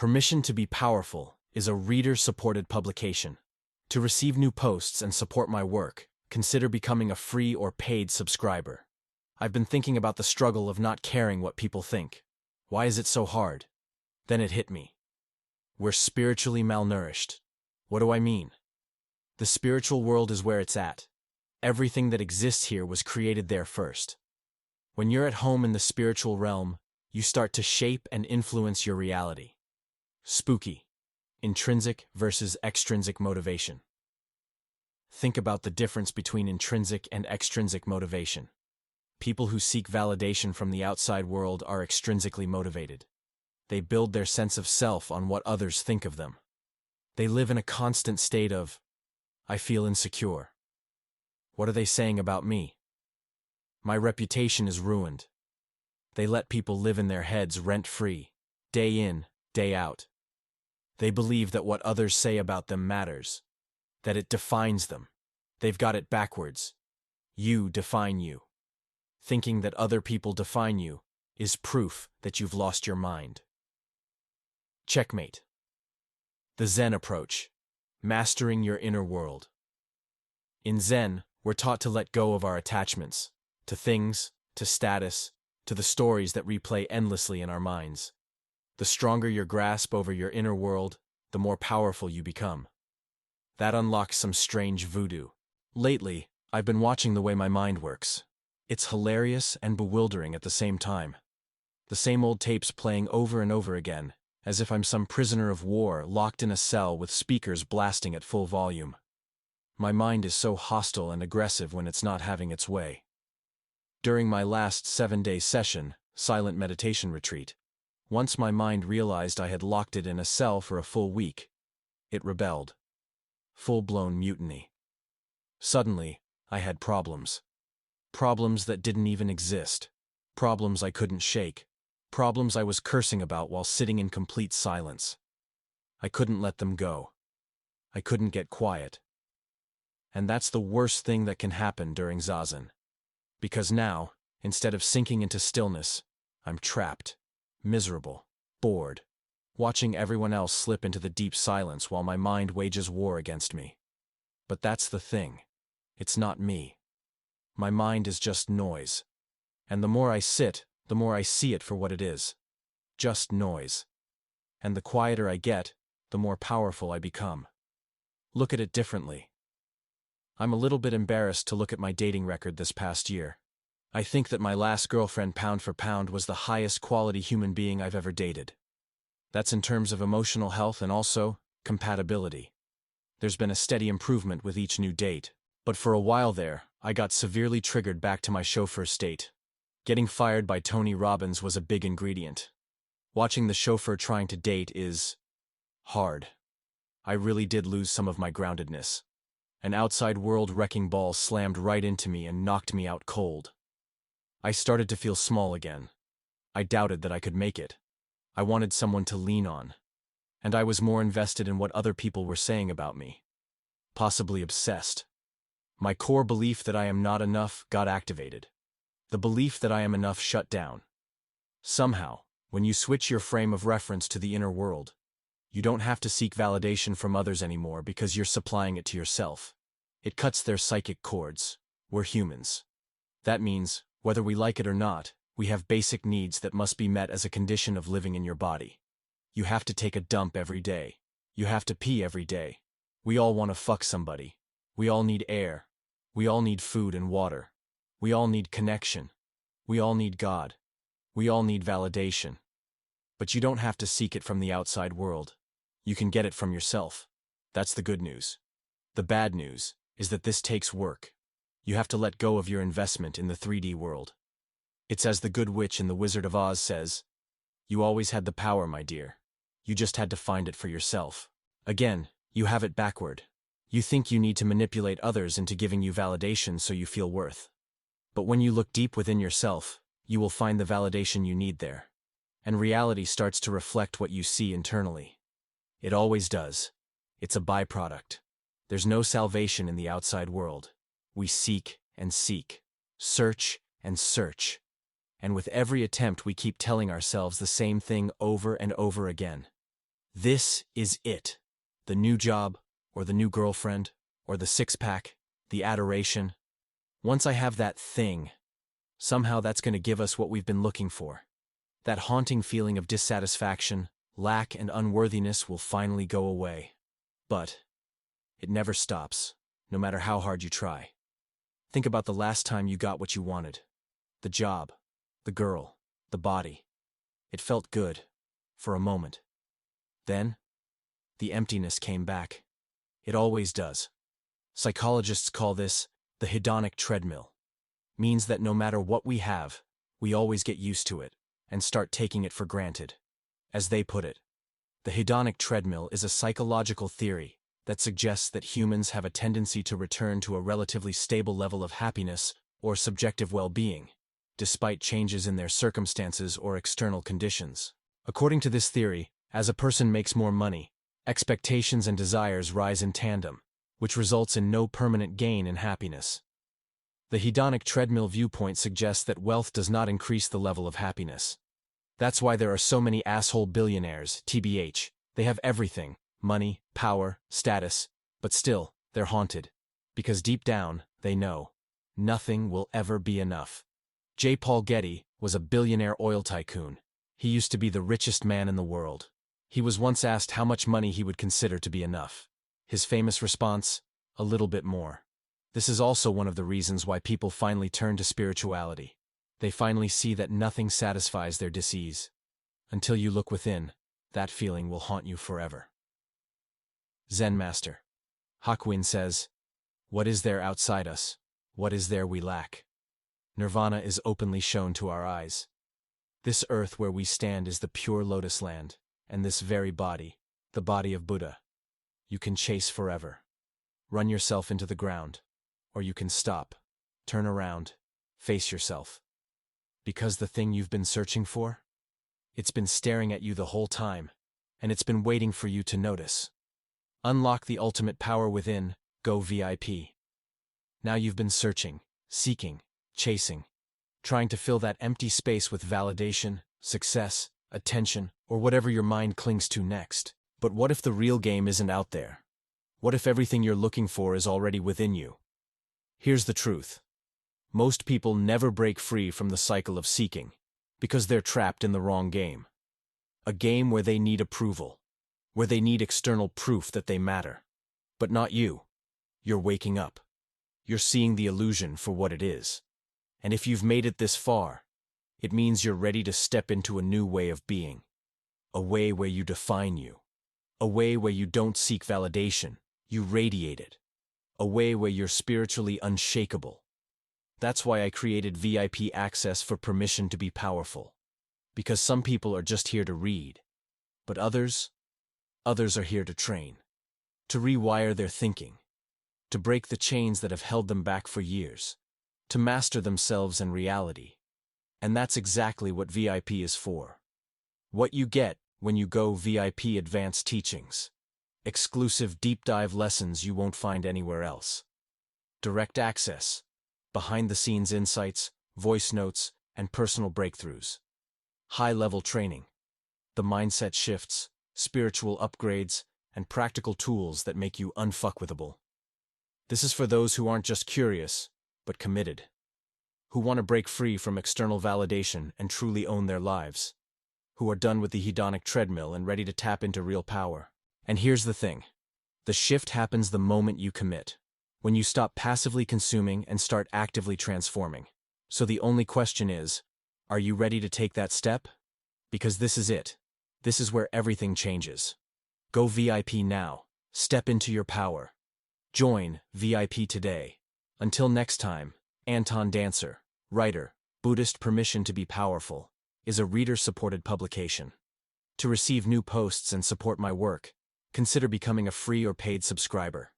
Permission to be Powerful is a reader-supported publication. To receive new posts and support my work, consider becoming a free or paid subscriber. I've been thinking about the struggle of not caring what people think. Why is it so hard? Then it hit me. We're spiritually malnourished. What do I mean? The spiritual world is where it's at. Everything that exists here was created there first. When you're at home in the spiritual realm, you start to shape and influence your reality. Spooky. Intrinsic versus extrinsic motivation. Think about the difference between intrinsic and extrinsic motivation. People who seek validation from the outside world are extrinsically motivated. They build their sense of self on what others think of them. They live in a constant state of, I feel insecure. What are they saying about me? My reputation is ruined. They let people live in their heads rent-free, day in, day out. They believe that what others say about them matters, that it defines them. They've got it backwards. You define you. Thinking that other people define you is proof that you've lost your mind. Checkmate. The Zen approach. Mastering your inner world. In Zen, we're taught to let go of our attachments, to things, to status, to the stories that replay endlessly in our minds. The stronger your grasp over your inner world, the more powerful you become. That unlocks some strange voodoo. Lately, I've been watching the way my mind works. It's hilarious and bewildering at the same time. The same old tapes playing over and over again, as if I'm some prisoner of war locked in a cell with speakers blasting at full volume. My mind is so hostile and aggressive when it's not having its way. During my last 7-day session, silent meditation retreat, once my mind realized I had locked it in a cell for a full week, it rebelled. Full-blown mutiny. Suddenly, I had problems. Problems that didn't even exist. Problems I couldn't shake. Problems I was cursing about while sitting in complete silence. I couldn't let them go. I couldn't get quiet. And that's the worst thing that can happen during Zazen. Because now, instead of sinking into stillness, I'm trapped, miserable, bored, watching everyone else slip into the deep silence while my mind wages war against me. But that's the thing. It's not me. My mind is just noise. And the more I sit, the more I see it for what it is. Just noise. And the quieter I get, the more powerful I become. Look at it differently. I'm a little bit embarrassed to look at my dating record this past year. I think that my last girlfriend pound for pound was the highest quality human being I've ever dated. That's in terms of emotional health and also compatibility. There's been a steady improvement with each new date, but for a while there, I got severely triggered back to my chauffeur state. Getting fired by Tony Robbins was a big ingredient. Watching the chauffeur trying to date is hard. I really did lose some of my groundedness. An outside world wrecking ball slammed right into me and knocked me out cold. I started to feel small again. I doubted that I could make it. I wanted someone to lean on. And I was more invested in what other people were saying about me. Possibly obsessed. My core belief that I am not enough got activated. The belief that I am enough shut down. Somehow, when you switch your frame of reference to the inner world, you don't have to seek validation from others anymore because you're supplying it to yourself. It cuts their psychic cords. We're humans. That means, whether we like it or not, we have basic needs that must be met as a condition of living in your body. You have to take a dump every day. You have to pee every day. We all want to fuck somebody. We all need air. We all need food and water. We all need connection. We all need God. We all need validation. But you don't have to seek it from the outside world. You can get it from yourself. That's the good news. The bad news is that this takes work. You have to let go of your investment in the 3D world. It's as the Good Witch in The Wizard of Oz says, "You always had the power, my dear. You just had to find it for yourself." Again, you have it backward. You think you need to manipulate others into giving you validation so you feel worth. But when you look deep within yourself, you will find the validation you need there. And reality starts to reflect what you see internally. It always does. It's a byproduct. There's no salvation in the outside world. We seek and seek, search and search. And with every attempt we keep telling ourselves the same thing over and over again. This is it. The new job, or the new girlfriend, or the six-pack, the adoration. Once I have that thing, somehow that's going to give us what we've been looking for. That haunting feeling of dissatisfaction, lack, and unworthiness will finally go away. But it never stops, no matter how hard you try. Think about the last time you got what you wanted. The job, the girl, the body. It felt good, for a moment. Then, the emptiness came back. It always does. Psychologists call this the hedonic treadmill. Means that no matter what we have, we always get used to it and start taking it for granted. As they put it, the hedonic treadmill is a psychological theory that suggests that humans have a tendency to return to a relatively stable level of happiness or subjective well-being, despite changes in their circumstances or external conditions. According to this theory, as a person makes more money, expectations and desires rise in tandem, which results in no permanent gain in happiness. The hedonic treadmill viewpoint suggests that wealth does not increase the level of happiness. That's why there are so many asshole billionaires, TBH. They have everything, money, power, status, but still, they're haunted. Because deep down, they know, nothing will ever be enough. J. Paul Getty was a billionaire oil tycoon. He used to be the richest man in the world. He was once asked how much money he would consider to be enough. His famous response, a little bit more. This is also one of the reasons why people finally turn to spirituality. They finally see that nothing satisfies their dis-ease. Until you look within, that feeling will haunt you forever. Zen Master Hakuin says, "What is there outside us? What is there we lack?" Nirvana is openly shown to our eyes. This earth where we stand is the pure lotus land, and this very body, the body of Buddha, you can chase forever. Run yourself into the ground, or you can stop, turn around, face yourself. Because the thing you've been searching for? It's been staring at you the whole time, and it's been waiting for you to notice. Unlock the ultimate power within, go VIP. Now you've been searching, seeking, chasing, trying to fill that empty space with validation, success, attention, or whatever your mind clings to next. But what if the real game isn't out there? What if everything you're looking for is already within you? Here's the truth. Most people never break free from the cycle of seeking, because they're trapped in the wrong game. A game where they need approval, where they need external proof that they matter. But not you. You're waking up. You're seeing the illusion for what it is. And if you've made it this far, it means you're ready to step into a new way of being. A way where you define you. A way where you don't seek validation, you radiate it. A way where you're spiritually unshakable. That's why I created VIP access for permission to be powerful. Because some people are just here to read. But others are here to train. To rewire their thinking. To break the chains that have held them back for years. To master themselves and reality. And that's exactly what VIP is for. What you get when you go VIP Advanced Teachings. Exclusive deep dive lessons you won't find anywhere else. Direct access. Behind-the-scenes insights, voice notes, and personal breakthroughs. High-level training. The mindset shifts, spiritual upgrades, and practical tools that make you unfuckwithable. This is for those who aren't just curious, but committed. Who want to break free from external validation and truly own their lives. Who are done with the hedonic treadmill and ready to tap into real power. And here's the thing. The shift happens the moment you commit. When you stop passively consuming and start actively transforming. So the only question is, are you ready to take that step? Because this is it. This is where everything changes. Go VIP now. Step into your power. Join VIP today. Until next time, Anton Dancer, writer, Buddhist Permission to be Powerful, is a reader-supported publication. To receive new posts and support my work, consider becoming a free or paid subscriber.